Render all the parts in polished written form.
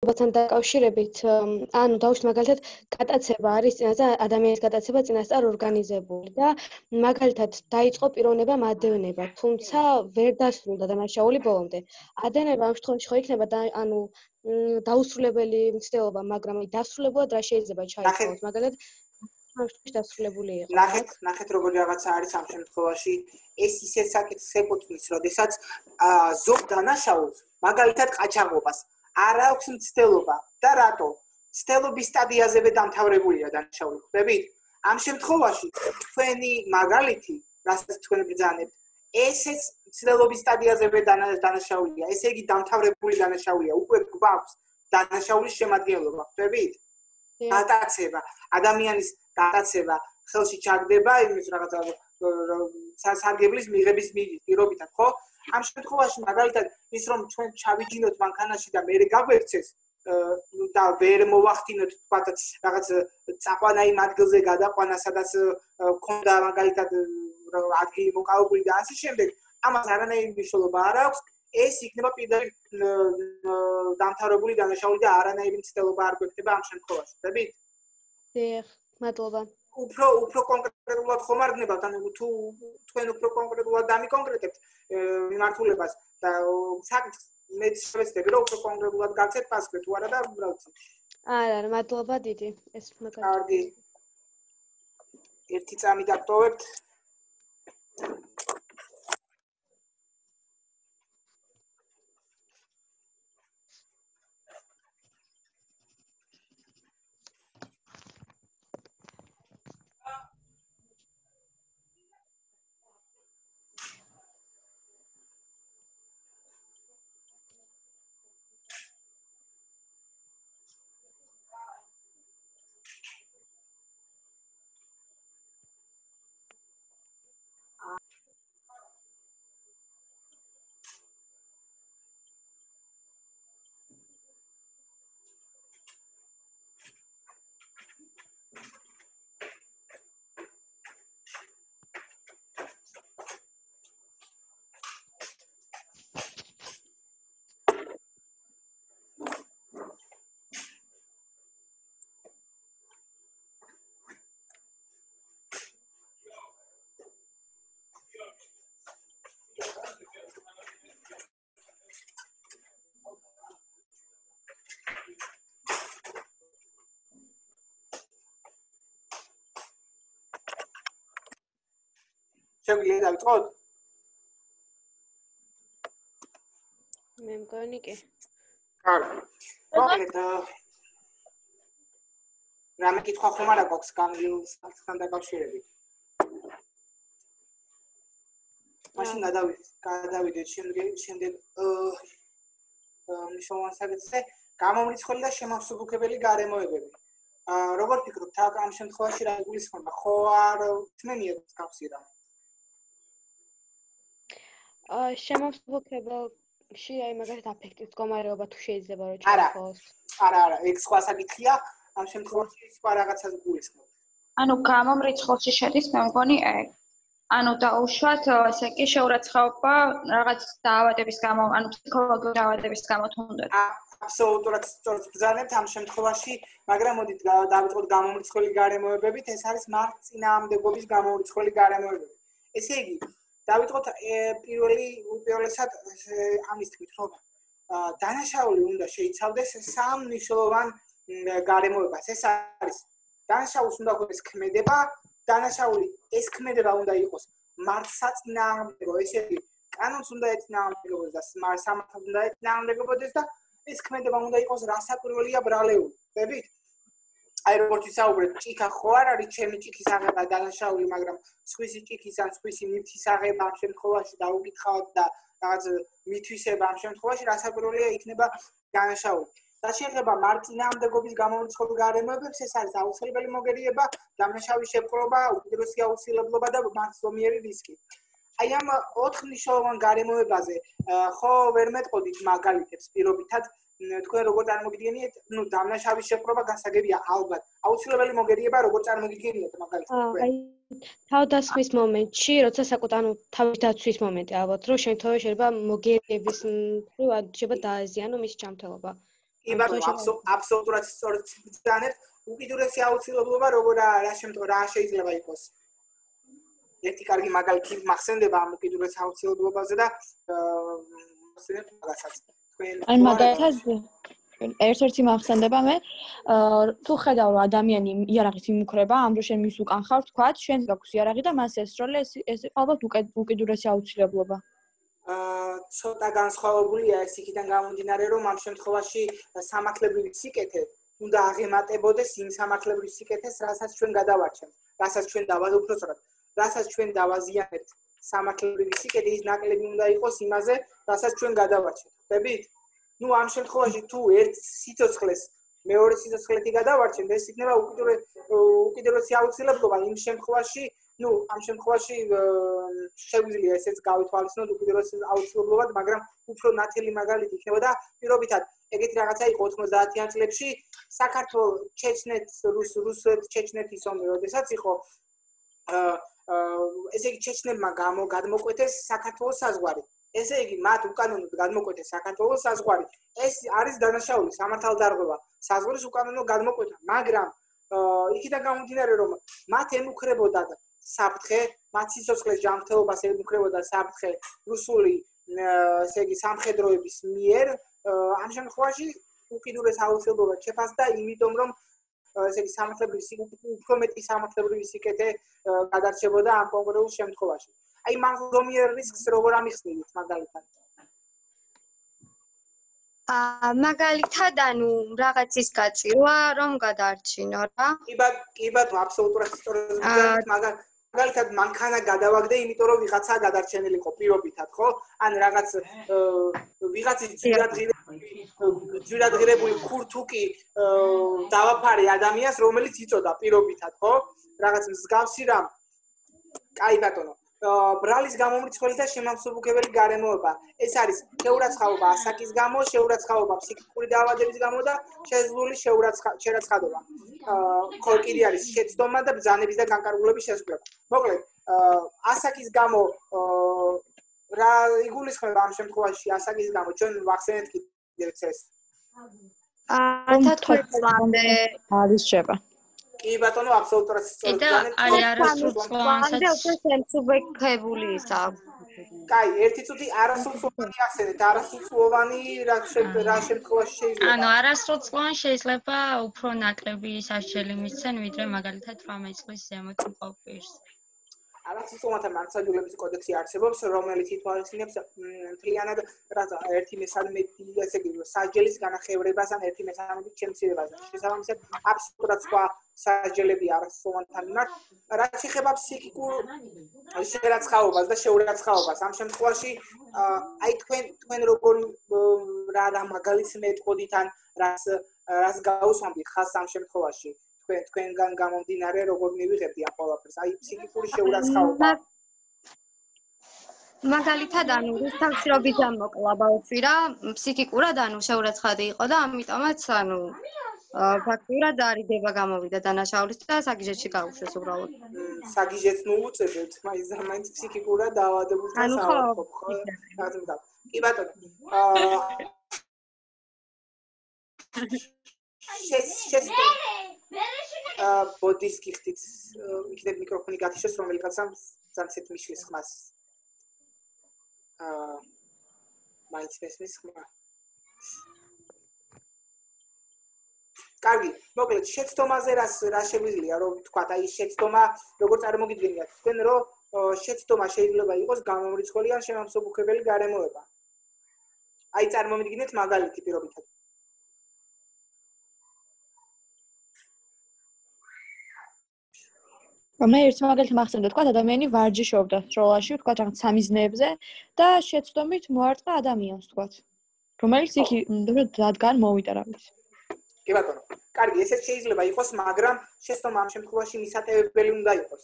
ბათან დაკავშირებით, ანუ დავუშვით მაგალითად გატაცება არის წინასწარ ადამიანის გატაცება წინასწარ ორგანიზებული და მაგალითად დაიწყო პიროვნება მადევნება, თუმცა ვერ დასრულდა დანაშაული ბოლომდე. ადენება ამ შემთხვევაში ხო იქნება ანუ დაუსრულებელი მცდელობა, მაგრამ დასრულებულად რა შეიძლება ჩაითვალოს, მაგალითად დასრულებული იყო. ნახეთ როგორი რაღაცა არის ამ შემთხვევაში. ეს ისე საკითხს ეკუთვნის, როდესაც ზოგ დანაშაულს, მაგალითად ყაჩაღობას არ აქვს მცდელობა და რატო? მცდელობის სტადიაზევე დამთავრებულია დანაშაული. ხვდებით? ამ შემთხვევაში თქვენი მაგალითი, რასაც თქვენ ბრძანებთ, ესეც მცდელობის სტადიაზევე დანაშაულია. ესე იგი დამთავრებული დანაშაულია. უკვე გვაქვს დანაშაულის შემადგენლობა. ხვდებით? გატაცება, ადამიანის გატაცება ხელში ჩაგდება იმის რაღაცა სასარგებლის მიღების პირობითად, ხო? ამ შემთხვევაში მაგალითად ის რომ ჩვენ ჩავიჯინოთ მანქანაში და მე გაგვექცეს და ვერ მოვახდინოთ თქვათ რაღაც წაყვანა იმ ადგილზე გადაყვანა სადაც ქონდა მაგალითად ადგილი მოკავებული და ასე შემდეგ, ამას არანაირი მნიშვნელობა არ აქვს. ეს იქნება პირდაპირ დამთავრებული დანაშაული და არანაირი მცდელობა არ გვექნება ამ შემთხვევაში, ხვდებით? დიახ, მადლობა. უფრო კონკრეტულად ხომ არ გნებავთ, ანუ თუ თქვენ უფრო კონკრეტულად დამიკონკრეტებთ მიმართულებას და საკითხს მე შევეცდები რომ უფრო კონკრეტულად გაგცეთ პასუხი თუ არა და უბრალოდ. არა, მადლობა დიდი. ეს კარგი. ერთი წამი დაგტოვებთ. შეგვიძლია დავიწყოთ? მე მგონი კი. კარგი. მოკლედ რამე კითხვა ხომ არა გვაქვს განვილსთან დაკავშირებით? მაშინ გადავიდეთ შემდეგ მნიშვნელოვან საკითხზე, გამომრიცხველი და შემავსუბუქებელი გარემოებები. როგორ ფიქრობთ, ამ შემთხვევაში რა იგულისხმება? ხო არ თმენიათ გახსი რა? შემავსუბუქებელში აი მაგალითად აფექტის მდგომარეობა თუ შეიძლება რომ ჩაითვალოს. არა, ეგ სხვა საკითხია, ამ შემთხვევაში სხვა რაღაცას გულისხმობთ. ანუ გამომრიცხველში შედის მე მგონი ეგ. ანუ დაუშვათ ესე კი შეურაცხყოფა რაღაც დაავადების გამო, ანუ ფსიქოლოგიური დაავადების გამო თუნდაც. აბსოლუტურად სწორად ბრძანებთ ამ შემთხვევაში, მაგრამ მოდით დავიწყოთ გამომრიცხველი გარემოებებით, ეს არის მარცხწინააღმდეგობის გამომრიცხველი გარემოებები. ესე იგი, დავიწყოთ პირველესად ამის თქმით, რომ დანაშაული უნდა შეიცავდეს სამ მნიშვნელოვან გარემოებას. ეს არის დანაშაულს უნდა ჰქონდეს ქმედება, დანაშაული ეს ქმედება უნდა იყოს მარცხსაწინააღმდეგო, ესე იგი, კანონს უნდა ეწინააღმდეგებოდეს და სამართალს უნდა ეწინააღმდეგებოდეს და ეს ქმედება უნდა იყოს რასაკვირველია ბრალეული. ხვდებით? აი როგორც ვისაუბრეთ, ჭიქა ხო არ არის ჩემი ჭიქის აღება დანაშაული, მაგრამ სხვისი ჭიქის ან სხვისი მითის აღება ამ შემთხვევაში დაუკითხავთ და რაღაც მითვისება ამ შემთხვევაში რასაკვირველია იქნება დანაშაული. და შეიძლება მარწინააღმდეგობის გამომრიცხველ გარემოებებს ეს არის აუცილებელი მოგერიება, დამნაშავის შეპყრობა, უკიდურესი აუცილებლობა და მართლმიერი რისკი. აი ამ 4 მნიშვნელოვან გარემოებაზე ხო ვერ მეტყოდით მაგალითებს პირობითად თქვენ როგორ წარმოგიდგენიათ, დამნაშავის შეპყრობა გასაგებია ალბათ. აუცილებელი მოგერიება როგორ წარმოგიდგენიათ მაგალითად თქვენ? აი თავდასხმის მომენტში, როცა თავის დაცვის მომენტი ალბათ, რომ შემთხვევაში შეიძლება მოგერიების შეიძლება დაეზიანო მის ჯანმრთელობა. კი ბატონო, აბსოლუტურად სწორად ვიტანეთ. უკიდურესი აუცილებლობა როგორ რა შეიძლება იყოს. ერთი კარგი მაგალითი მახსენდება ამ უკიდურეს აუცილებლობაზე და ვახსენებ მაგასაც. აი მაგალითად ერთ-ერთი მახსენდება მე თუ ხედავ რომ ადამიანი იარაღით იმუქრება, ამ დროს შენ მის უკან ხარ, თქვა, შენ გაქვს იარაღი და მას ესროლე, ეს ალბათ უკიდურესი აუცილებლობა. ცოტა განსხვავებულია ეს იქიდან გამომდინარე, რომ ამ შემთხვევაში სამართლებრივი სიკეთე უნდა აღემატებოდეს იმ სამართლებრივ სიკეთეს, რასაც ჩვენ გადავარჩენთ, რასაც ჩვენ უпростоრად, რასაც ჩვენ დავაზიანებთ. სამართლებრივი სიკეთე ის ნაკლები უნდა იყოს იმაზე, რასაც ჩვენ გადავარჩენთ. ხვდებით? ნუ ამ შემთხვევაში თუ ერთ სიცოცხლეს მეორე სიცოცხლეთი გადავარჩენთ, ეს იქნება უკიდურესი აუცილებლობა იმ შემთხვევაში, ამ შემთხვევაში შეგვიძლია ესეც გავითვალისწინოთ უკიდურესი აუცილებლობად, მაგრამ უფრო ნათელი მაგალითი იქნებოდა პირობითად ეგეთი რაღაცა იყო 90-იან წლებში საქართველოს ჩეჩნეთის ომი, როდესაც იყო ესე იგი ჩეჩნებმა გადმოკვეთეს საქართველოს საზღვარი. ესე იგი მათ უკანონოდ გადმოკვეთეს საქართველოს საზღვარი. ეს არის დანაშაული სამართალდარღვევა. საზღვრის უკანონო გადმოკვეთა, მაგრამ იქიდან გამომდინარე რომ მათ ემუქრებოდა საფრთხე, მათ სიცოცხლის ჯანმრთელობას ემუქრებოდა საფრთხე რუსული ესე იგი სამხედროების მიერ, ამ შემთხვევაში უკიდურეს აუცილებლობა შეფასდა, იმიტომ რომ ესე იგი უფრო მეტი სამართლებრივი სიკეთე გადარჩებოდა ამ კონკრეტულ შემთხვევაში. აი მაგომიერ რისკს როგორ ამიხსნით მაგალითად? მაგალითად, ანუ რაღაცის გაწირვა რომ გადაარჩინო რა. კი ბატონო, აბსოლუტურად სწორად ვიტყვით, მაგალითად მანქანა გადავაგდე, იმიტომ რომ ვიღაცა გადარჩენილიყო პირობითად, ხო? ან რაღაც ვიღაცის ძვირადღირებული ქურთუკი დავაფარე ადამიანს, რომელიც იწოდა პირობითად, ხო? რაღაც მსგავსი რამ. კაი ბატონო. ბრალის გამომრიცხველი და შემამსუბუქებელი გარემოება. ეს არის შეურაცხაობა ასაკის გამო, შეურაცხაობა ფსიქიკური დაავადების გამო და შეზღუდული შერაცხადობა. კიდე არის შეცდომა და ბრძანების და განკარგულების შესრულება. მოკლედ, ასაკის გამო რა იგულისხმება ამ შემთხვევაში ასაკის გამო? ჩვენ ვახსენეთ კიდევ ეს. 12 წლამდე არის შეება. კი ბატონო, აბსოლუტურად სწორად. არის არასრულწლოვანსაც შემსუბუქებული ისა. კაი, ერთი წუთი არასრულწლოვანი ახსენეთ, არასრულწლოვანი რა შემთხვევაში შეიძლება? ანუ არასრულწლოვანი შეიძლება უფრო ნაკლები სასჯელი მისცენ, ვიდრე მაგალითად 18 წლის ზემოთ მყოფ პირს. არასრულწლოვანთა მართლმსაჯულების კოდექსი არსებობს, რომელიც ითვალისწინებს მთლიანად ერთი მესამედი ესე იგი სასჯელის განახევრებას ან ერთი მესამედი შემცირებას. შესაბამისად, აბსოლუტურად სხვა სასჯელები არასრულწლოვანთა მიმართ. რაც შეეხება ფსიქიკურ შერაცხაობას და შეურაცხაობას, ამ შემთხვევაში აი თქვენ როგორ რა მაგალითს მეტყოდით ან რას გაუსვამთ ხას ამ შემთხვევაში? თქვენგან გამომდინარე როგორ მივიღებდი ამ ყველაფერს? აი ფსიქიკური შეურაცხაობა. მაგალითად, ანუ რუსთავშრობიდან მოკლა ბავშვი რა, ფსიქიკურად ანუ შეურაცხადი იყო და ამიტომაც ანუ ფაქტურად არიდება გამოვიდა დანაშაულის და საგიჟეთში გაუშვეს უბრალოდ. საგიჟეთს მოუწევთ, მაინც ფსიქიკურად დაავადებულთან საუბრობ, ხო? კი ბატონო. ბოდის გიხდით, იქნებ მიკროფონი გათიშოს, რომელიღაცამ ძალიან მიშლის ხმას. მაინც მესმის ხმა. კარგი, მოკლედ შეცდომაზე რა შეგვიძლია რომ ვთქვათ, აი შეცდომა როგორ წარმოგიდგენიათ თქვენ რომ შეცდომა შეიძლება იყოს გამომრიცხველი ან შემამსუბუქებელი გარემოება. აი წარმომიდგინეთ მაგალითი პირობითად. მე ერთ მაგალითი მახსენდა, თქვა ადამიანი ვარჯიშობდა სროლაში, თქვა რაღაც სამიზნეებზე და შეცდომით მოარტყა ადამიანს, თქვა, რომელიც იქ რადგან მოვიდა რა ვიცი. კი ბატონო. კარგი, ესეც შეიძლება იყოს, მაგრამ შეცდომა ამ შემთხვევაში მისატევებელი უნდა იყოს.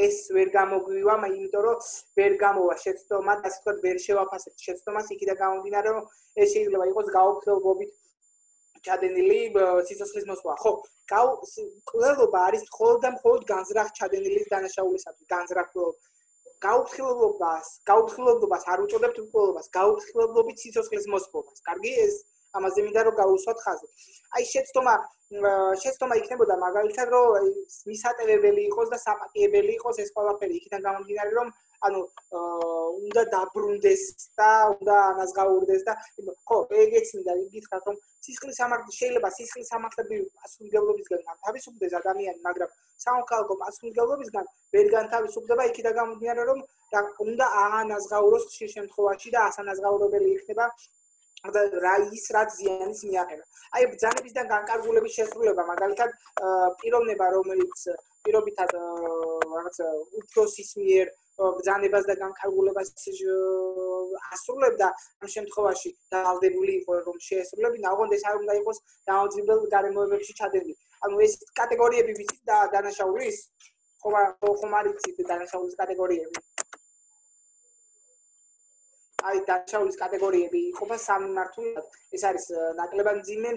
ეს ვერ გამოგვივა, იმიტომ რომ ვერ გამოვა შეცდომა, ასე ვთქვათ, ვერ შევაფასებთ შეცდომას, იქიდან გამომდინარე, რომ ეს შეიძლება იყოს გაუფრთხილდობით ჩადენილი სიცოცხლის მოსვლა. ხო, კვლელობა არის მხოლოდ და მხოლოდ განზრახ ჩადენილი დანაშაულისათვის, განზრახ გაუფრთხილდობას არ უწოდებთ კვლელობას, გაუფრთხილდობით სიცოცხლის მოსვლას. კარგი, ეს ამაზე მინდა რომ გავუსვათ ხაზი. აი შეცდომა იქნებოდა მაგალითად რომ მისატევებელი იყოს და საპატიებელი იყოს ეს ყველაფერი იქიდან გამომდინარე რომ ანუ უნდა დაბრუნდეს და უნდა ანაზღაურდეს და ხო ეგეც მინდა გითხრათ რომ სისხლის სამართლი შეიძლება სისხლის სამართლებრივი პასუხისმგებლობისგან თავისუფლდეს ადამიანი მაგრამ სამოქალაქო პასუხისმგებლობისგან ვერ განთავისუფლდება იქიდან გამომდინარე რომ უნდა აანაზღაუროს ხშირ შემთხვევაში და ასანაზღაურებელი იქნება და რა ის რაც ზიანის მიაყენა. აი ბრძანებისგან განკარგულების შესრულება მაგალითად პიროვნება რომელიც პირობითად რაღაც უფროსის მიერ ბრძანებას და განკარგულებას ასრულებდა ამ შემთხვევაში დაალდებული იყო რომ შეესრულებინა ოღონდ ეს არ უნდა იყოს დამამძიმებელ გარემოებებში ჩადენილი. ანუ ეს კატეგორიები ვიცით და დანაშაულის ხომ არ იცით დანაშაულის კატეგორიები აი დანაშაულის კატეგორიები იყოფა სამი მართულად ეს არის ნაკლებად მძიმე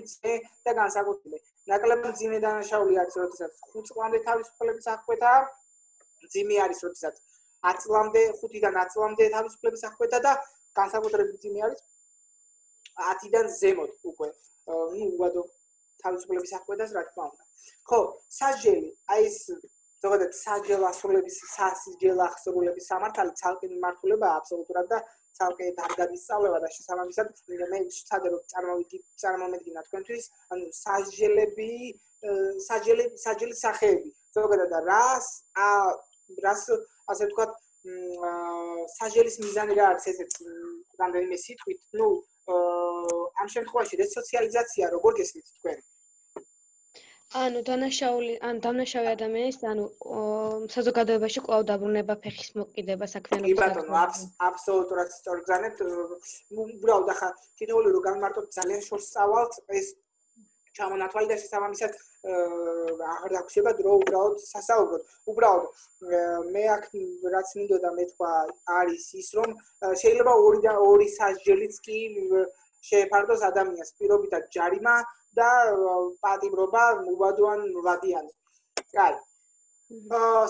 და განსაკუთრებული ნაკლებად მძიმე დანაშაული არის როდესაც 5 წლამდე თავისუფლების აღკვეთა მძიმე არის როდესაც 10 წლამდე 5-დან 10 წლამდე თავისუფლების აღკვეთა და განსაკუთრებით მძიმე არის 10-დან ზემოთ უკვე ნუ უვადო თავისუფლების აღკვეთას რა თქმა უნდა ხო სასჯელი აი ეს ზოგადად სასჯელ ასრულების სამართალი ცალკე მიმართულება აბსოლუტურად და ცალკე არ გადისწავლება და შესაბამისად მე ვცადე რომ წარმომედგინა თქვენთვის ანუ სასჯელის სახეები ზოგადად რას ასე ვთქვათ სასჯელის მიზანი რა არის ესეც რამდენიმე სიტყვით ნუ ამ შემთხვევაში რესოციალიზაცია როგორ გესმით თქვენ ანუ დამნაშავე ადამიანის ანუ საზოგადოებაში კვლავ დაბრუნება ფეხის მოკიდება საქმიანობის კი ბატონო აბსოლუტურად სწორ გზანებთ უბრალოდ ახლა თითოეული რომ გამარტოთ ძალიან შორს წავალთ ეს ჩამონათვალი და შესაბამისად აღარ დაგვშება დრო უბრალოდ სასაუბროდ უბრალოდ მე აქ რაც მინდოდა მეთქვა არის ის რომ შეიძლება ორი სასჯელიც კი შეეფარდოს ადამიანს პირობითად ჯარიმა და პატიმრობა მუბადო ან ვადიანი. კაი.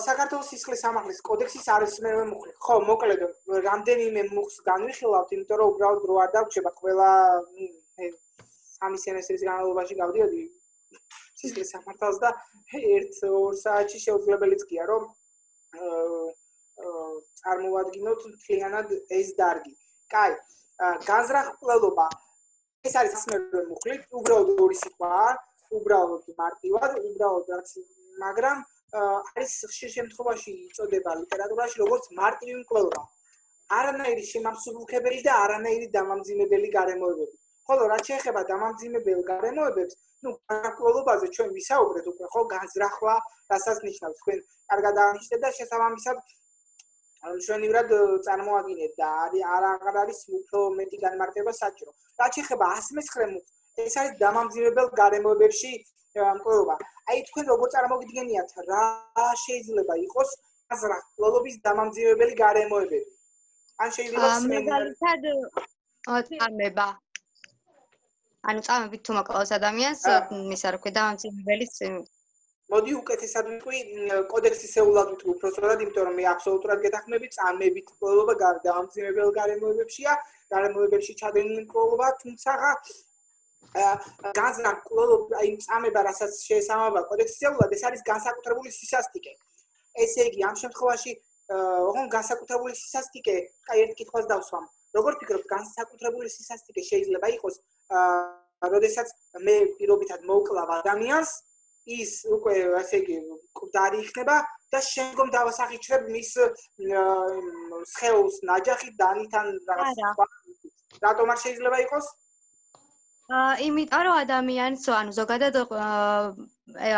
საქართველოს სისხლის სამართლის კოდექსის არის მე მუხლი. ხო, მოკლედ რამდენიმე მუხს განვიხილავთ, იმიტომ რომ უბრალოდ რო არ დაგვჭება ყველა სამი სემესტრის განმავლობაში გავდიოდი სისხლის სამართალს და 1-2 საათში შეუძლებელიც გია რომ წარმოვადგინოთ მთლიანად ეს დარგი. კაი. განზრახულობა ეს არის მე მუხლი, უბრალოდ ორი სიტყვაა, უბრალოდ მარტივად, უბრალოდ რაც, მაგრამ არის ხშირ შემთხვევაში იწოდება ლიტერატურაში როგორც მარტივი მკვლელობა. არანაირი შემამსუბუქებელი და არანაირი დამამძიმებელი გარემოებები. ხოლო რაც შეეხება დამამძიმებელ გარემოებებს, ნუ მკვლელობაზე ჩვენ ვისაუბრეთ უკვე, ხო, განზრახვა, რასაც ნიშნავს თქვენ კარგად აღნიშნეთ და შესაბამისად მშვენივრად წარმოადგინეთ და აღარ არის უფრო მეტი განმარტება საჭირო. რაც შეეხება 119 მუხლს, ეს არის დამამძიმებელ გარემოებებში მკვლელობა. აი თქვენ როგორ წარმოგიდგენიათ, რა შეიძლება იყოს განზრახულობის დამამძიმებელი გარემოებები? ან შეიძლება მაგალითად წამება. ანუ წამებით თუ მოკლავს ადამიანს, ისა რა ქვია დამამძიმებელის მოდი უკეთესად ვიტყვი კოდექსისეულად ვიტყვი უბრალოდ იმიტომ რომ მე აბსოლუტურად გეთანხმები წამებით მკვლელობა დამამძიმებელ გარემოებებშია გარემოებებში ჩადენილი მკვლელობა თუმცა განზრახულობა აი წამება რასაც შეესაბამება კოდექსისეულად ეს არის განსაკუთრებული სისასტიკე ესე იგი ამ შემთხვევაში ოღონდ განსაკუთრებული სისასტიკე აი ერთ კითხვას დავსვამ როგორ ფიქრობთ განსაკუთრებული სისასტიკე შეიძლება იყოს როდესაც მე პირობითად მოვკლავ ადამიანს ის უკვე ასე იგი მკვდარი იქნება და შემდგომ დავასახიჩრებ მის სხეულს ნაჯახით დანითან რაღაც რატომ არ შეიძლება იყოს? იმიტომ რომ ადამიანს ანუ ზოგადად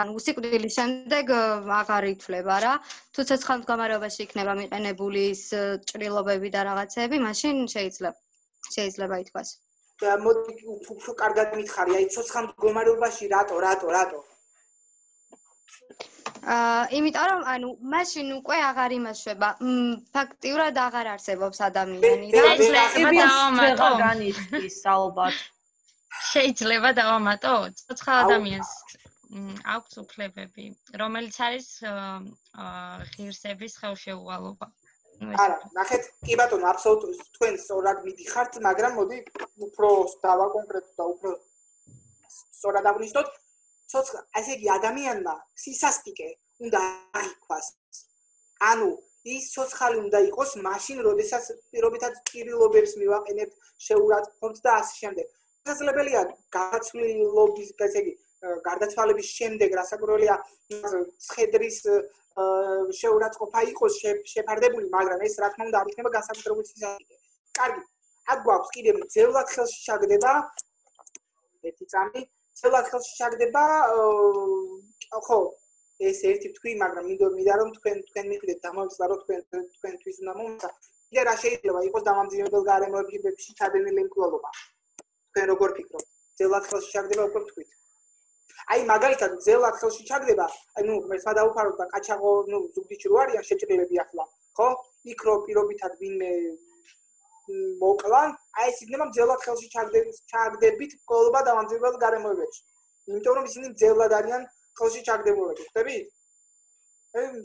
ანუ სიკვდილის შემდეგ აღარ ითვლება რა თუ ცოცხალ მდგომარეობაში იქნება მიყენებული ის ჭრილობები და რაღაცები მაშინ შეიძლება ითქვას და მოდი უფრო კარგად მითხარი აი ცოცხალ მდგომარეობაში რატო იმიტომ რომ ანუ მაშინ უკვე აღარ იმაშვება ფაქტიურად აღარ არსებობს ადამიანი რა შეიძლება დავამატო ცოცხალ ადამიანს აქვს უფლებები რომელიც არის ღირსების ხელშეუვალობა არა, ნახეთ, კი ბატონო, აბსოლუტურად თქვენ სწორად მიდიხართ, მაგრამ მოდი უფრო დავა კონკრეტულად და უფრო სწორად აღნიშნოთ. ცოცხალ, ასე იგი ადამიანმა სისასტიკე უნდა აღიქვას. ანუ ის ცოცხალი უნდა იყოს მაშინ, როდესაც პირობითად კირილობებს მივაყენებთ, შეურაცხყოფთ და ასე შემდეგ. შესაძლებელია გარდაცვლილობის, ესე იგი, გარდაცვალების შემდეგ, რასაკვირველია, ცხედრის შეურაცხყოფა იყოს შეფარდებული, მაგრამ ეს რა თქმა უნდა არ იქნება განსაკუთრებული სისასტიკე. კარგი, აქ გვაქვს კიდევ ძევლად ხელში ჩაგდება ერთი წამი, ძევლად ხელში ჩაგდება, ხო, ეს ერთი თქვი, მაგრამ მინდა რომ თქვენ მიხვდეთ დამამძიმებელს, რომ თქვენთვის უნდა მომცა. კიდე რა შეიძლება იყოს დამამძიმებელ გარემოებში ჩადენილი მკვლელობა. თქვენ როგორ ფიქრობთ? ძევლად ხელში ჩაგდება უკვე თქვით. აი მაგალითად ძევლად ხელში ჩაგდება, ანუ მესმა დაუფარო და კაჩაღო, ზუგდიდში რო არიან შეჭრილები ახლა, ხო? იქ რო პირობითად ვინმე მოკლან, აი ეს იქნება ძევლად ხელში ჩაგდებით მკვლელობა დამამძიმებელ გარემოებში. იმიტომ რომ ისინი ძევლად არიან ხელში ჩაგდებულები, ხვდებით?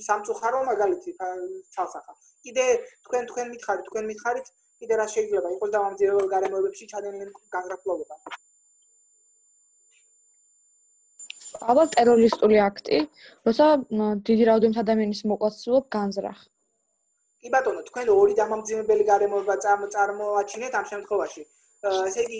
სამწუხარო მაგალითი ცალსახა. კიდე თქვენ მითხარით, კიდე რა შეიძლება იყოს დამამძიმებელ გარემოებში ჩადენილი განზრახულობა. ალბათ ტერორისტული აქტი, როცა დიდი რაოდენობით ადამიანის მოკლას ცდილობ განზრახ. კი ბატონო, თქვენ ორი დამამძიმებელი გარემოება წარმოაჩინეთ ამ შემთხვევაში. ესე იგი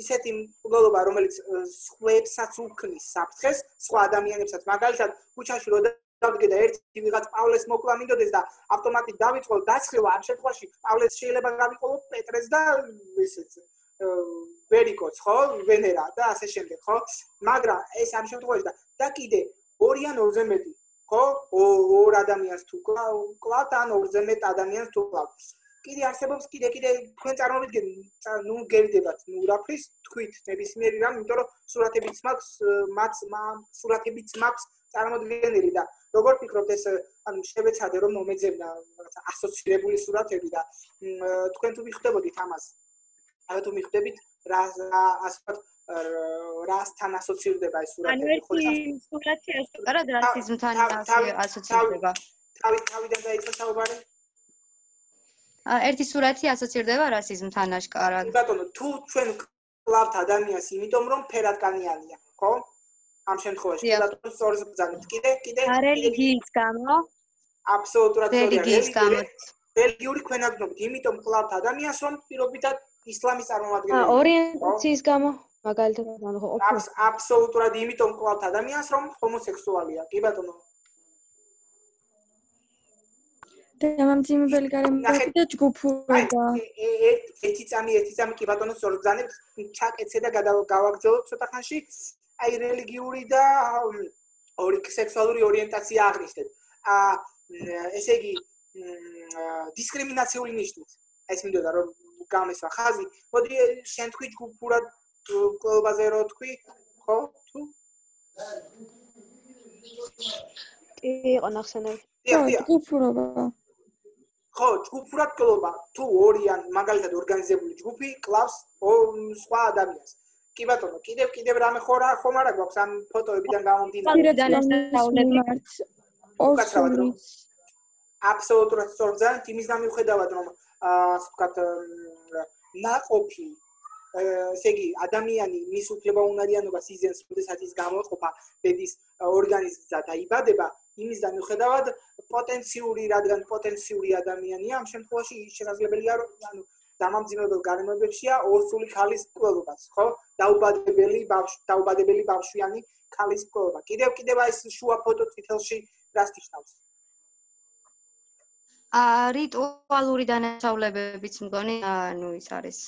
ისეთი მკვლელობა, რომელიც სხვებსაც უქმნის საფრთხეს, სხვა ადამიანებსაც, მაგალითად, ქუჩაში რო დავდგე და ერთი ვიღაც პავლეს მოკლა მინდოდეს და ავტომატით დავიწყო დასხილვა, ამ შემთხვევაში პავლეს შეიძლება გავიყოლო პეტრეს და ესეც ვერიკოც, ხო? ვენერა და ასე შემდეგ, ხო? მაგრამ ეს ამ შემთხვევაში და კიდე ორი ან ორზე მეტი, ხო? ორ ადამიანს თუ კლავთ ან ორზე მეტ ადამიანს თუ კლავთ. კიდე არსებობს კიდე თქვენ წარმოვიდგენთ, ნუ გერდებათ, ნუ რაფრის თქვით ნებისმიერი რამ, იმიტომ რომ სურათებიც მაქვს წარმოდგენილი და როგორ ფიქრობთ ეს ანუ შევეცადე რომ მომეძებნა რაღაცა ასოცირებული სურათები და თქვენ თუ მიხვდებოდით ამას აი თუ მიხვდებით რასთან ასოცირდება ეს სურათები ხო ეს სურათი ასოთარად რასიზმთან ასოცირდება თავიდან დაიწყო საუბარი ერთი სურათი ასოცირდება რასიზმთან აშკარად ბატონო თუ ჩვენ კლავთ ადამიანს იმიტომ რომ ფერადკანიანია ხო ამ შემთხვევაში ბატონო სწორს ბრძანებთ კიდე რელიგიის გამო აბსოლუტურად რელიგიის გამო რელიგიური ქვენაგდობით იმიტომ კლავთ ადამიანს რომ პირობითად ისლამის წარმომადგენელი ორიენტაციის გამო მაგალითად აბსოლუტურად იმიტომ კლავთ ადამიანს რომ ჰომოსექსუალია კი ბატონო დამამძიმებელი გარემოება და ჯგუფურობა ერთი წამი კი ბატონო სწორს ბრძანებთ ჩაკეთე და გავაგრძელოთ ცოტა ხანში აი რელიგიური და სექსუალური ორიენტაცია აღნიშნეთ. ესე იგი დისკრიმინაციული ნიშნით. ეს მინდოდა რომ გამესვა ხაზი. მოდი შენ თქვი ჯგუფურად კლუბაზე რო თქვი, ხო? თუ? კი, იყო ნახსენები. ჯგუფურობა. ხო, ჯგუფურად კლუბა. თუ ორიან მაგალითად ორგანიზებული ჯგუფი კლავს სხვა ადამიანს. კი ბატონო, კიდევ რამე ხომ არა გვაქვს ამ ფოტოებიდან გამომდინარე. აბსოლუტურად სწორად, იმის გამიხედავად რომ ასე ვთქვათ, ნაყოფი, ესე იგი, ადამიანი მის უფლებაუნარიანობას იზენს, როდესაც ის გამოეყოფა ბედის ორგანიზმს და დაიბადება, იმის გამიხედავად რადგან პოტენციური ადამიანია, ამ შემთხვევაში შესაძლებელია რომ ანუ დამამძიმებელ გარემოებებშია ორსული ქალის მკვლელობაც, ხო? დაუბადებელი ბავშვიანი ქალის მკვლელობა. კიდევ ეს შუა ფოტო წითელში რას ნიშნავს? რიტუალური დანაშაულებებიც მგონი, ანუ ის არის.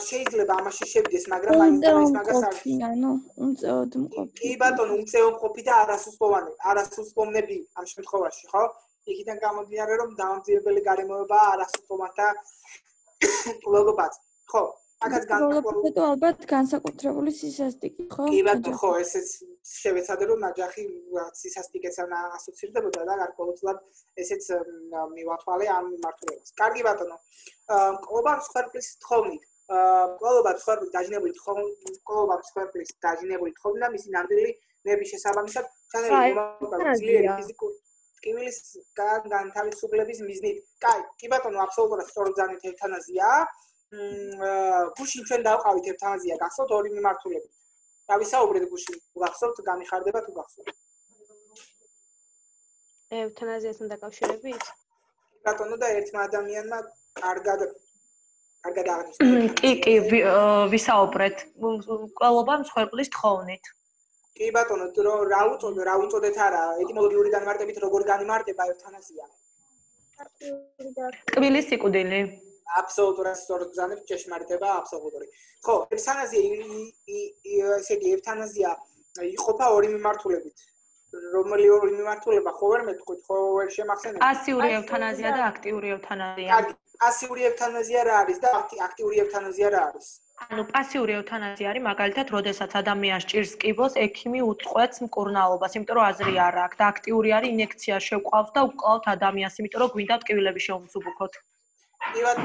შეიძლება ამაში შევიდეს, მაგრამ მაინც მაგას არ არის. ანუ უმწეოდ მყოფი. კი ბატონო, უმწეოდ მყოფი და არასრულწლოვნები ამ შემთხვევაში, ხო? იქიდან გამომდინარე რომ დამამძიმებელი გარემოება არასრულწლოვანთა მკვლელობაც. ხო, აქაც განსაკუთრებით ალბათ განსაკუთრებული სისასტიკე, ხო? კი ბატონო, ხო, ესეც შევეცადე რომ ნაჯახი სისასტიკესთან ასოცირდებოდა და გარკვეულწილად ესეც მივათვალე ამ მიმართულებას. კარგი ბატონო. მკვლელობა მსხვერპლის თხოვნით. მკვლელობა მსხვერპლის დაჟინებული თხოვნით და მისი ნამდვილი ნების შესაბამისად ჩანელი ძლიერი ფიზიკური ტკივილის განთავისუფლების მიზნით. კაი, კი ბატონო, აბსოლუტურად სწორად ზანით ევთანაზია. გუშინ ჩვენ დავყავით ევთანაზია, გახსოვთ ორი მიმართულებით. რა ვისაუბრეთ გუშინ? გახსოვთ, გამიხარდება თუ გახსოვთ? ევთანაზიასთან დაკავშირებით? ბატონო და ერთმა ადამიანმა კარგად აღნიშნა. კი, ვისაუბრეთ. ყველობა მსხვერპლის თხოვნით. კი ბატონო, რა უწოდეთ არა, ეტიმოლოგიური განმარტებით როგორ განმარტება ევთანაზია? ტკბილის სიკვდილი. აბსოლუტურად სწორად გზავნებთ, ჭეშმარიტება აბსოლუტური. ხო, ევთანაზია იყოფა ორი მიმართულებით. რომელი ორი მიმართულება ხო ვერ მეტყვით, ხო ვერ შემახსენებთ? პასიური ევთანაზია და აქტიური ევთანაზია. კარგი, პასიური ევთანაზია რა არის და აქტიური ევთანაზია რა არის? ანუ პასიური ევთანაზია არის მაგალითად, როდესაც ადამიანს ჭირს კიბოს, ექიმი უწყვეტს მკურნალობას, იმიტომ რომ აზრი არ აქვს და აქტიური არის ინექცია შევყავთ და უკყავთ ადამიანს, იმიტომ რომ გვინდა ტკივილები შეუმსუბუქოთ. ივად,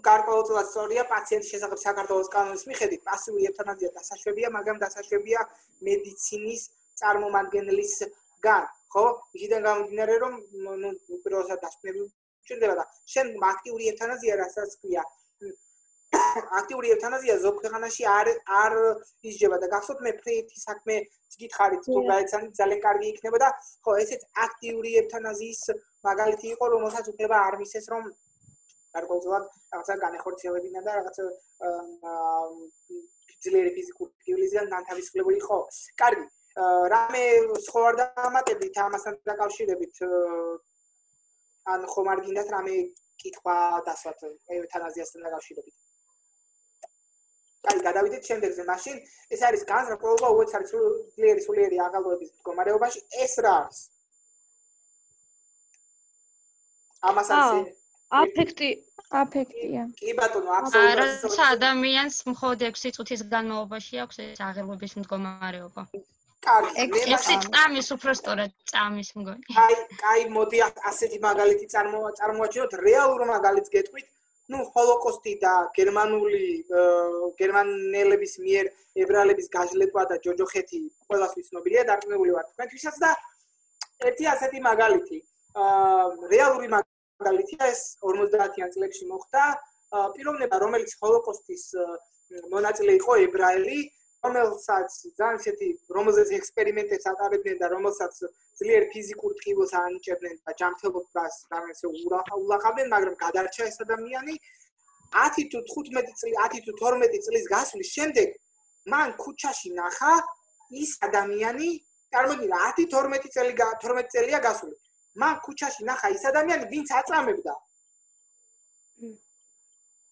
გარკვეულწილად სწორია, პაციენტის შესახებ საქართველოს კანონის მიხედვით პასიური ევთანაზია დასაშვებია, მაგრამ დასაშვებია მედიცინის წარმომადგენლისგან, ხო? იქიდან გამომდინარე, რომ უპირველესად დასკვნები ჩნდება და შენ აქტიური ევთანაზია რასაც ქვია. აქტიური ევთანაზია ზოგ ქვეყანაში არ ისჯება და გახსოვთ მე ფრეითის საქმე გითხარით თუ გაეცანით ძალიან კარგი იქნება და ხო ესეც აქტიური ევთანაზიის მაგალითი იყო რომელსაც უფლება არ მისცეს რომ გარკვეულწილად რაღაცა განეხორციელებინა და რაღაცა ძლიერი ფიზიკური ტკივილისგან განთავისუფლებული იყო. კარგი, რამე სხვა არ დამატებით ამასთან დაკავშირებით ან ხომ არ გინდათ რამე კითხვა დასვათ ევთანაზიასთან დაკავშირებით? აი, გადავიდეთ შემდეგზე. მაშინ ეს არის განზრახულობა უეცარი სულიერი აღალვების მდგომარეობაში. ეს რა არის? ამას არის აფექტია. კი ბატონო, აბსოლუტურად. როცა ადამიანს მხოლოდ 6 წუთის განმავლობაში აქვს ეს აღელვების მდგომარეობა. კარგი, 6 წამის უფრო სწორად წამის მგონი. აი, მოდი ასეთი მაგალითი წარმოაჩინოთ, რეალურ მაგალითს გეტყვით. ჰოლოკოსტი და გერმანელების მიერ ებრაელების გაჟლეტვა და ჯოჯოხეთი ყველასთვის ცნობილია, დარწმუნებული ვარ თქვენთვისაც და ერთი ასეთი მაგალითი. რეალური მაგალითია ეს 50-იან წლებში მოხდა. პიროვნება, რომელიც ჰოლოკოსტის მონაწილე იყო ებრაელი, რომელსაც ძალიან ისეთი რომელზეც ექსპერიმენტებს ატარებდნენ და რომელსაც ძლიერ ფიზიკურ ტკივილს ანიჭებდნენ და ჯანმრთელობას ულახავდნენ, მაგრამ გადარჩა ეს ადამიანი 10 თუ 12 წლის გასვლის შემდეგ მან ქუჩაში ნახა ის ადამიანი, წარმოგიდგენთ 10-12 წელია გასული. მან ქუჩაში ნახა ის ადამიანი, ვინც აწამებდა.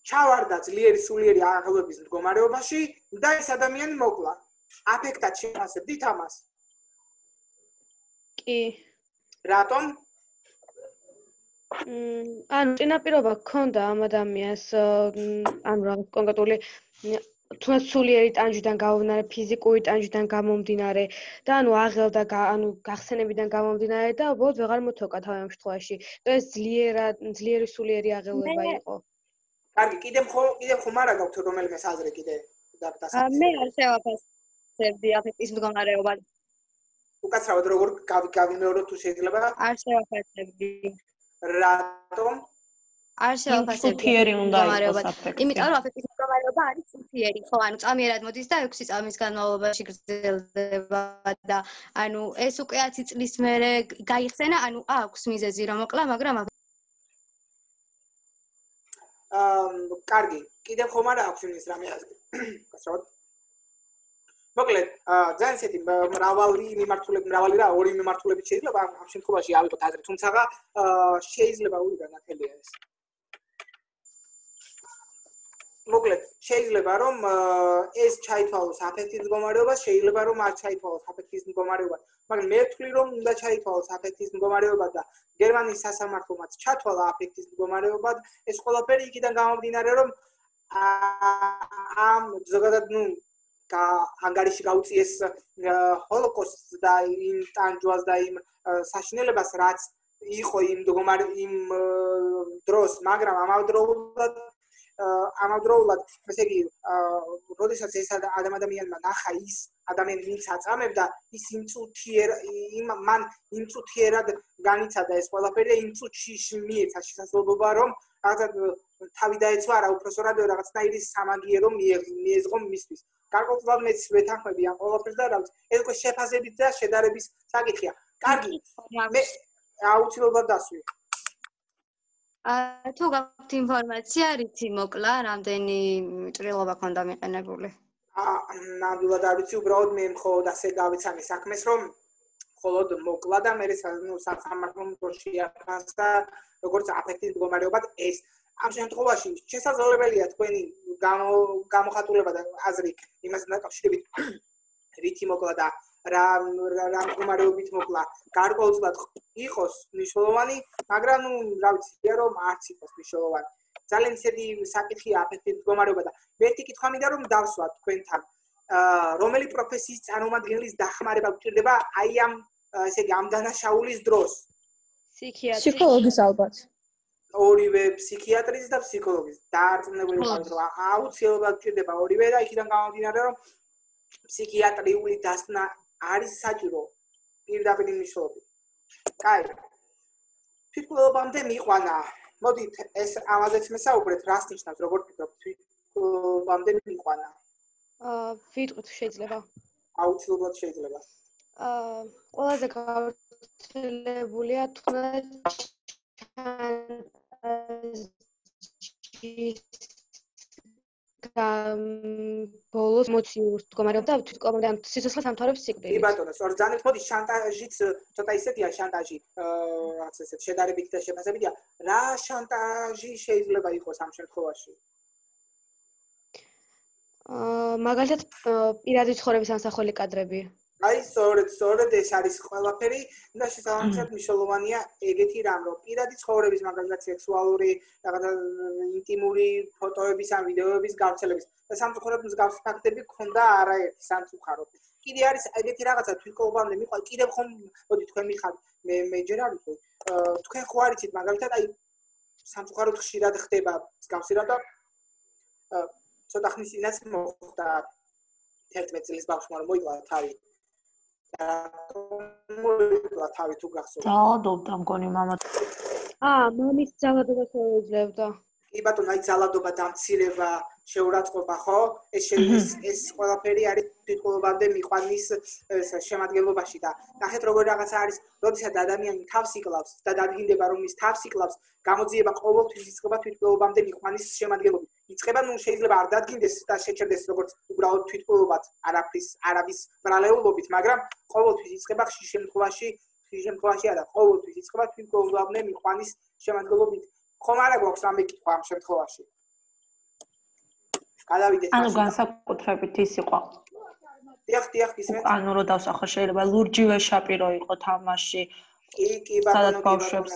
ჩავარდა ძლიერი სულიერი აღელვების მდგომარეობაში და ეს ადამიანი მოკლა. აფექტად შევასებდით ამას? კი. რატომ? ანუ წინაპირობა ჰქონდა ამ ადამიანს, ანუ რაღაც კონკრეტული თუნდაც სულიერი ტანჯვიდან გამომდინარე, ფიზიკური ტანჯვიდან გამომდინარე და ანუ აღელდა, ანუ გახსენებიდან გამომდინარე და უბრალოდ ვეღარ მოთოკა თავი ამ შემთხვევაში. ეს ძლიერი სულიერი აღელვება იყო. კარგი, კიდე ხომ არა გაქვთ რომელიმე საზრე კიდე დასაწყისად? მე არ შევაფასებდი აფექტის მდგომარეობას. უკაცრავად როგორ გავიმეოროთ თუ შეიძლება? არ შევაფასებდი. რატომ? არ შევაფასებდი. წუთიერი უნდა იყოს აფექტი. იმიტომ რომ აფექტის მდგომარეობა არის წუთიერი, ხო, ანუ წამიერად მოდის და 6 წამის განმავლობაში გრძელდება და ანუ ეს უკვე 10 წლის მერე გაიხსენა, ანუ აქვს მიზეზი რომ მოკლა, მაგრამ კარგი, კიდევ ხომ არა აქვს იმის რამე აზრი. გასწავლოთ. მოკლედ, ძალიან ისეთი მრავალი რა, ორი მიმართულებით შეიძლება ამ შემთხვევაში ავიღოთ აზრი, თუმცა შეიძლება უიდან ნათელია ეს. მოკლედ, შეიძლება რომ ეს ჩაითვალოს აფექტის მდგომარეობა, შეიძლება რომ არ ჩაითვალოს აფექტის მდგომარეობა, მაგრამ მე ვთვლი რომ უნდა ჩაითვალოს აფექტის მდგომარეობა და გერმანიის სასამართლომაც ჩათვალა აფექტის მდგომარეობა, ეს ყველაფერი იქიდან გამომდინარე რომ ამ ზოგადად ანგარიში გაუწიეს ჰოლოკოსტს და იმ ტანჯვას და იმ საშინელებას რაც იყო იმ დროს, მაგრამ ამავდროულად, ესე იგი, როდესაც ეს ადამიანმა ნახა ის ადამიანი, ვინც აწამებდა, ის მან იმ წუთიერად განიცადა ეს ყველაფერი და იმ წუთში მიეცა შესაძლებლობა რომ რაღაცა თავი დაეცვა არა უпроსორად რაღაცნაირი სამაგიერო მიეზღო მისთვის. გარკვეულწილად მეც ვეთანხმები ამ ყველაფერს და რაღაც ეს უკვე შეფასებით და შედარების საკითხია. კარგი. მე აუცილებლად დასვი. თუ გაქვთ ინფორმაცია, რითი მოკლა, რამდენი ჭრილობა ქონდა მიყენებული? ნამდვილად არ ვიცი, უბრალოდ მე მხოლოდ ასე გავიცანი საქმეს, რომ მხოლოდ მოკლა და მე სამართლო შეაფასა როგორც აფექტის მდგომარეობა ეს ამ შემთხვევაში შესაძლებელია თქვენი გამოხატულება და აზრი იმასთან დაკავშირებით რითი მოკლა და რა მდგომარეობით მოკლა გარკვეულწილად იყოს მნიშვნელოვანი, მაგრამ რა ვიცი რომ არც იყოს მნიშვნელოვანი. ძალიან ისეთი საკითხია აფექტის მდგომარეობა და ერთი კითხვა მინდა რომ დავსვათ თქვენთან რომელი პროფესიის წარმომადგენლის დახმარება გჭირდება აი ამ ესე იგი ამ დანაშაულის დროს? ფსიქოლოგის ალბათ. ორივე ფსიქიატრის და ფსიქოლოგის დაარწმუნებული ვარ რომ აუცილებლად გჭირდება ორივე და იქიდან გამომდინარე რომ ფსიქიატრიული დასკვნა არის საჭირო პირდაპირ მნიშვნელობით. კაი. თვითმკვლელობამდე მიყვანა. მოდით ეს ამაზეც მესაუბრეთ, რას ნიშნავს როგორ ფიქრობთ თვითმკვლელობამდე მიყვანა? ვიტყვით შეიძლება. აუცილებლად შეიძლება. ყველაზე გავრცელებულია თუნდაც ბოლოს ემოციურ მდგომარეობა და თვითმკვლელობამდე ამ სიცოცხლეს ამთავრებს სიკვდილით. კი ბატონო, სწორედ ძალიან მოდი შანტაჟიც ცოტა ისეთია შანტაჟი, რაღაც ესეთ შედარებით და შეფასებითია. რა შანტაჟი შეიძლება იყოს ამ შემთხვევაში? მაგალითად პირადი ცხოვრების ამსახველი კადრები. აი სწორედ ეს არის ყველაფერი და შესაბამისად მნიშვნელოვანია ეგეთი რამ რომ პირადი ცხოვრების მაგალითად სექსუალური რაღაცა ინტიმური ფოტოების ან ვიდეოების გავრცელების და სამწუხაროდ მსგავსი ფაქტები ქონდა არაერთი სამწუხაროდ. კიდე არის ეგეთი რაღაცა თვითმკვლელობამდე მიყვა კიდევ ხომ მოდი თქვენ მიხართ მე ჯერ არ ვიცი თქვენ ხო არიცით მაგალითად აი სამწუხაროდ ხშირად ხდება მსგავსი რა და ცოტა ხნის წინაც მოხდა 11 წლის ბავშვმა რომ მოიკლა თავი თავი თუ გახსოვთ. ძალადობდა მგონი მამა. მამის ძალადობა შეუძლებდა. კი ბატონო, აი ძალადობა, დამცირება, შეურაცხყოფა, ხო? ეს ყველაფერი არის თვითმკვლელობამდე მიყვანის შემადგენლობაში და ნახეთ როგორ რაღაცა არის, როდესაც ადამიანი თავს იკლავს და დადგინდება რომ ის თავს იკლავს, გამოძიება ყოველთვის იწყება თვითმკვლელობამდე მიყვანის შემადგენლობით. იწყება, ნუ შეიძლება არ დადგინდეს და შეჩერდეს როგორც უბრალოდ თვითმკვლელობად, არავის ბრალეულობით, მაგრამ ყოველთვის იწყება ხშირ შემთხვევაში არა, ყოველთვის იწყება თვითმკვლელობამდე მიყვანის შემადგენლობით. ხომ არა გვაქვს რამე კითხვა ამ შემთხვევაში? გადავიდეთ. ანუ განსაკუთრებით ის იყო. დიახ, ისმენთ. ანუ რო დავსახო შეიძლება ლურჯივე შაპირო იყო თამაში. კი ბატონო, ბავშვებს.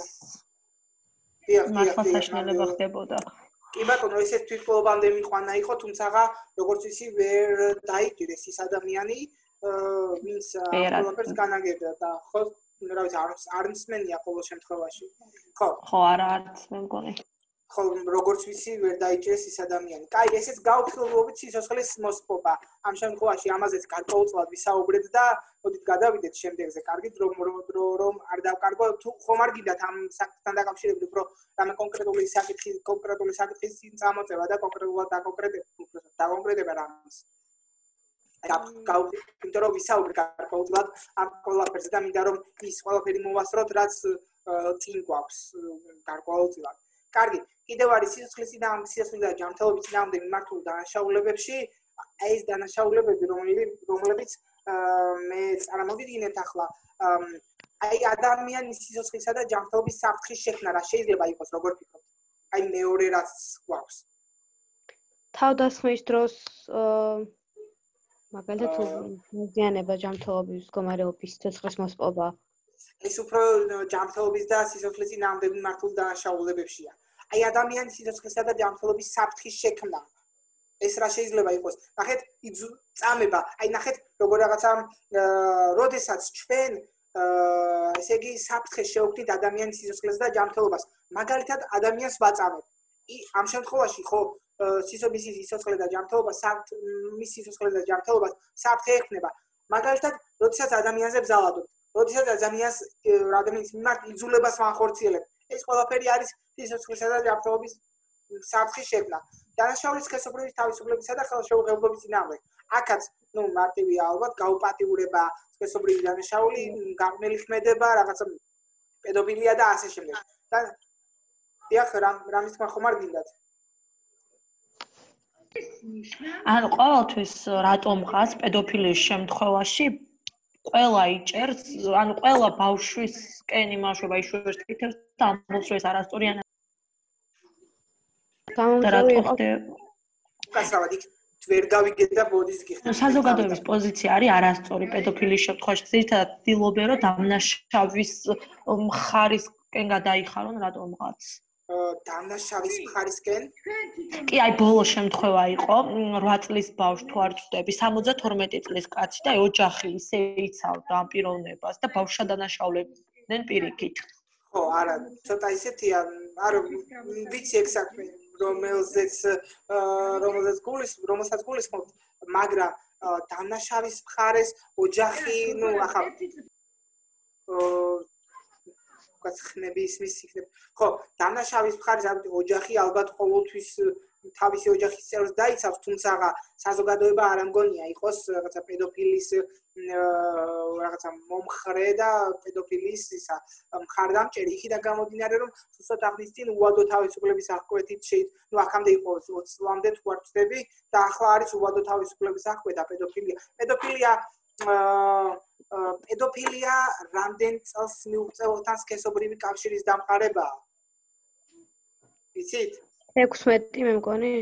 მართლა საშინელება ხდებოდა. კი ბატონო, ესეც თვითმკვლელობამდე მიყვანა იყო, თუმცა როგორც ვიცი, ვერ დაიჭირეს ის ადამიანი, ვინც ყველაფერს განაგებდა და ხო რა ვიცი, არ მსმენია ყოველ შემთხვევაში. ხო, არა, არც მე მგონი. ხო, როგორც ვიცი, ვერ დაიჭირეს ის ადამიანი. კაი, ესეც გაუთხილებლობით სიცოცხლის მოსპობა. ამ შემთხვევაში ამაზეც გარკვეულწილად ვისაუბრეთ და მოდით გადავიდეთ შემდეგზე. კარგით, რომ არ დავკარგო, თუ ხომ არ გიდათ ამ საკითხთან დაკავშირებით, რომ რამე კონკრეტული საკითხის წინ წამოწევა და კონკრეტულად დაკონკრეტება რამის. იმიტომ რომ ვისაუბრეთ გარკვეულწილად ამ ყველაფერზე და მინდა რომ ის ყველაფერი მოვასწროთ, რაც წინ გვაქვს გარკვეულწილად. კარგი, კიდევ არის სიცოცხლის და ჯანმრთელობის წინააღმდეგ მიმართულ დანაშაულებებში ეს დანაშაულებები, რომლებიც მე წარმოვიდგინეთ ახლა, აი ადამიანის სიცოცხლისა და ჯანმრთელობის საფრთხის შექმნა რა შეიძლება იყოს, როგორ ფიქრობთ? აი მეორე რაც გვაქვს. თავდასხმის დროს მაგალითად მოზიანება ჯანმრთელობის მდგომარეობის სიცოცხლის მოსპობა. ეს უფრო ჯანმრთელობის და სიცოცხლის წინააღმდეგ მიმართულ დანაშაულებებშია. აი ადამიანის სიცოცხლისა და ჯანმრთელობის საფრთხის შექმნა. ეს რა შეიძლება იყოს? ნახეთ, წამება, აი ნახეთ, როგორ რაღაცა როდესაც ჩვენ ესე იგი საფრთხეს შევქმნით ადამიანის სიცოცხლეს და ჯანმრთელობას, მაგალითად ადამიანს ვაწამებ. ამ შემთხვევაში ხო მის სიცოცხლე და ჯანმრთელობას საფრთხე ექმნება. მაგალითად, როდესაც ადამიანზე ვზალადობთ, როდესაც ადამიანის მიმართ იძულებას ვახორციელებ. ეს ყველაფერი არის სიცოცხლისა და ჯანმრთელობის საფრთხის შექმნა. დანაშაულის სქესობრივი თავისუფლებისა და ხელშეუხებლობის წინააღმდეგ. აქაც, მარტივია ალბათ გაუპატიურება, სქესობრივი დანაშაული, გამნელი ქმედება, რაღაცა პედოფილია და ასე შემდეგ. და დიახ, რამის თქმა ხომ არ გინდათ? ანუ ყოველთვის რატომღაც პედოფილიის შემთხვევაში ყველა იჭერს, ანუ ყველა ბავშვისკენ იმაშობა იშვებს თითებს და ამბობს, რომ ეს არასწორი ან გასავად იქ ვერ გავიგეთ და ბოდის გიხდით. საზოგადოების პოზიცია არის არასწორი პედოფილიის შემთხვევაში. ძირითადად ცდილობენ, რომ დამნაშავის მხარისკენ გადაიხარონ რატომღაც. დამნაშავის მხარისკენ? კი, აი ბოლო შემთხვევა იყო, 8 წლის ბავშვი თუ არ ვწდები, 72 წლის კაცი და ოჯახი ისე იცავდა ამ პიროვნებას და ბავშვს დანაშაულებდნენ პირიქით. ხო, არა, ცოტა ისეთია, არა, ვიცი ეგ საქმე, რომელსაც გულისხმობთ, მაგრამ დამნაშავის მხარეს ოჯახი, ახლა გაცხრები ისმის იქნებ. ხო, დამნაშავის მხარეს ოჯახი ალბათ ყოველთვის თავისი ოჯახის წევრს დაიცავს, თუმცა საზოგადოება არ ამგონია იყოს რაღაცა პედოფილის რაღაცა მომხრე და პედოფილის ისა მხარდამჭერი. იქიდან გამომდინარე, რომ სუსტად აღნიშნეთ წინ უადო თავისუფლების აღკვეთით აქამდე იყო 20 წლამდე თუ არ ვწდები და ახლა არის უადო თავისუფლების აღკვეთა პედოფილია. პედოფილია რამდენ წელს მიუღწევოთან სქესობრივი კავშირის დამყარებაა? იცით? 16 მე მგონი?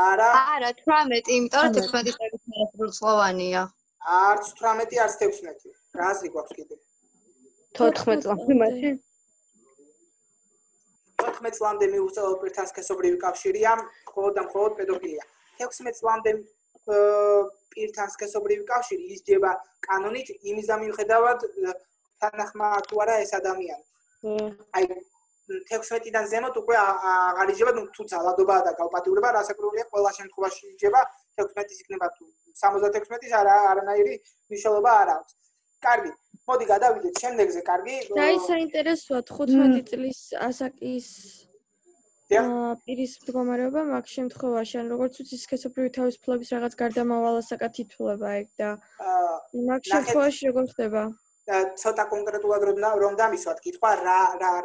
არა, 18, იმიტომ რომ 16 წელი სრულწლოვანია. არც 18, არც 16. რა აზრი გვაქვს კიდე? 14 წლამდე მაშინ? 14 წლამდე მიუღწევო პირთან სქესობრივი კავშირია, მხოლოდ პედოფილია. 16 წლამდე პირთან სქესობრივი კავშირი ისჯება კანონით იმის და მიუხედავად თანახმა თუ არა ეს ადამიანი. აი 16-დან ზემოთ უკვე აღარ იჯება, თუ ძალადობაა და გაუპატიურება, რასაკვირველია, ყველა შემთხვევაში იჯება 16-ის იქნება თუ 76-ის არანაირი მნიშვნელობა არ აქვს. კარგი, მოდი გადავიდეთ შემდეგზე, კარგი? და ის საინტერესოა 15 წლის ასაკის პირის მდგომარეობა მაგ შემთხვევაში, ან როგორც ვიცი, სქესობრივი თავისუფლების რაღაც გარდამავალ ასაკად ითვლება ეგ და მაგ შემთხვევაში როგორ ხდება? ცოტა კონკრეტულად რომ დამისვათ კითხვა,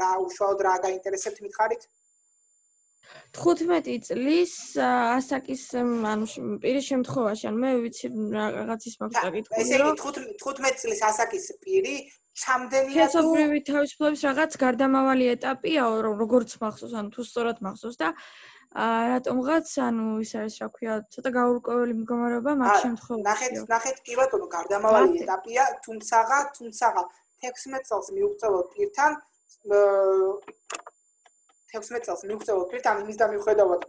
რა უშუალოდ რა გაინტერესებთ მითხარით? 15 წლის ასაკის ანუ პირის შემთხვევაში, ან მე ვიცი რაღაც ის მაქვს საკითხი, ესე იგი 15 წლის ასაკის პირი ჩამდენია თუ სქესობრივი თავისუფლების რაღაც გარდამავალი ეტაპია, როგორც მახსოვს, ანუ თუ სწორად მახსოვს და რატომღაც ანუ ის არის, რა ქვია, ცოტა გაურკვეველი მდგომარეობა მაგ შემთხვევაში. ნახეთ კი ბატონო, გარდამავალი ეტაპია, თუმცა 16 წელს მიუღწევო პირთან 16 წელს მიუღწევო პირთან იმის და მიუხედავად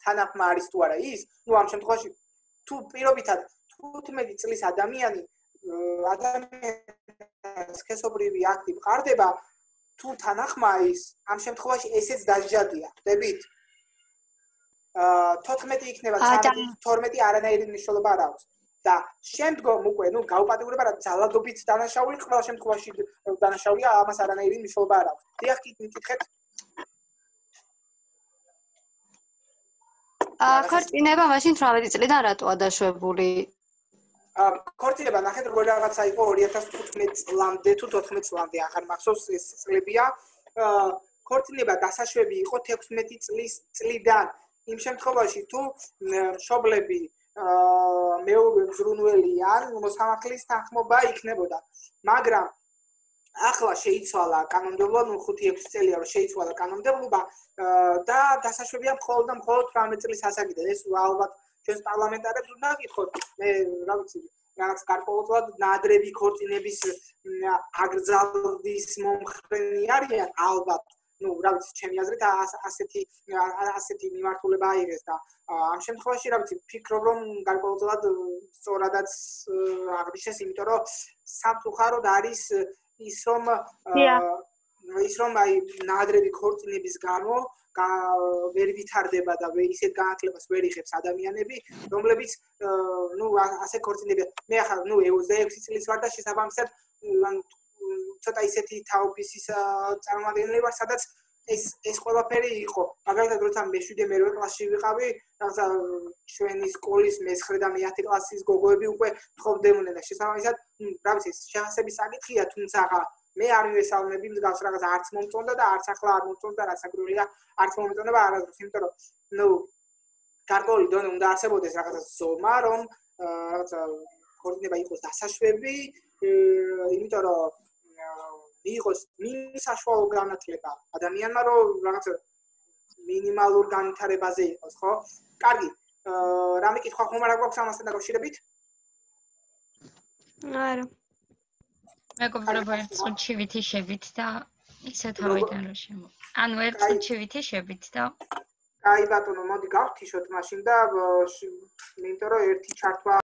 თანახმა არის თუ არა ის, ამ შემთხვევაში თუ პირობითად 15 წლის ადამიანი სქესობრივი აქტი მყარდება, თუ თანახმა ის, ამ შემთხვევაში ესეც დასჯადია, ხდებით? 14 იქნება 12 არანაირი მნიშვნელობა არ აქვს. და შემდგომ უკვე, გაუპატიურება რა ძალადობით დანაშაული, ყველა შემთხვევაში დანაშაულია, ამას არანაირი მნიშვნელობა არ აქვს. დიახ, კითხეთ. ქორწინება მაშინ 18 წლიდან რატოა დაშვებული? ქორწინება ნახეთ როგორ რაღაცა იყო 2015 წლამდე თუ 14 წლამდე, აღარ მახსოვს ეს წლებია. ქორწინება დასაშვები იყო 16 წლიდან. იმ შემთხვევაში თუ მშობლები მეორე მზრუნველიან, მოსამართლის თანხმობა იქნებოდა. მაგრამ ახლა შეიცვალა კანონმდებლობა, 5-6 წელია რომ შეიცვალა კანონმდებლობა და დასაშვებია მხოლოდ 18 წლის ასაკიდან. ეს ალბათ ჩვენს პარლამენტარებს უნდა გითხოთ. მე რა ვიცი, რაღაც გარკვეულწილად ნაადრევი ქორწინების აგრძალვის მომხრენი არიან ალბათ. რა ვიცი, ჩემი აზრით ასეთი მიმართულება აიღეს და ამ შემთხვევაში რა ვიცი, ფიქრობ რომ გარკვეულწილად სწორადაც აღნიშნეს, იმიტომ რომ სამწუხაროდ არის ის რომ აი ნაადრევი ქორწინების გამო ვერ ვითარდება და ისეთ განათლებას ვერ იღებს ადამიანები, რომლებიც ასე ქორწინებიან. მე ახლა 26 წლის ვარ და შესაბამისად ცოტა ისეთი თაობისის წარმომადგენელი ვარ, სადაც ეს ყველაფერი იყო. მაგალითად, როცა მე-7 მე-8 კლასში ვიყავი, რაღაცა ჩვენი სკოლის მე-9 და მე-10 კლასის გოგოები უკვე თხოვდებოდნენ და შესაბამისად, რა ვიცი, შეფასების საკითხია, თუმცა მე არ მივესალმები მსგავს რაღაცა არც მომწონდა და არც ახლა არ მომწონდა, რაც აგრულია, არც მომწონდა არასდროს, იმიტომ რომ გარკვეული დონე უნდა არსებობდეს რაღაცა ზომა, რომ რაღაცა ქორწინება იყოს დასაშვები, იმიტომ რომ მიიღოს საშუალო განათლება ადამიანმა, რომ რაღაცა მინიმალურ განვითარებაზე იყოს, ხო? კარგი. რამე კითხვა ხომ არ აქვს ამასთან დაკავშირებით? არა. მეგობრებო, ერთ წუთში ვითიშებით და ისე თავიდან რა შემო. ანუ ერთ წუთში ვითიშებით და კაი ბატონო, მოდი გავთიშოთ მაშინ და იმიტომ რომ ერთი ჩართვა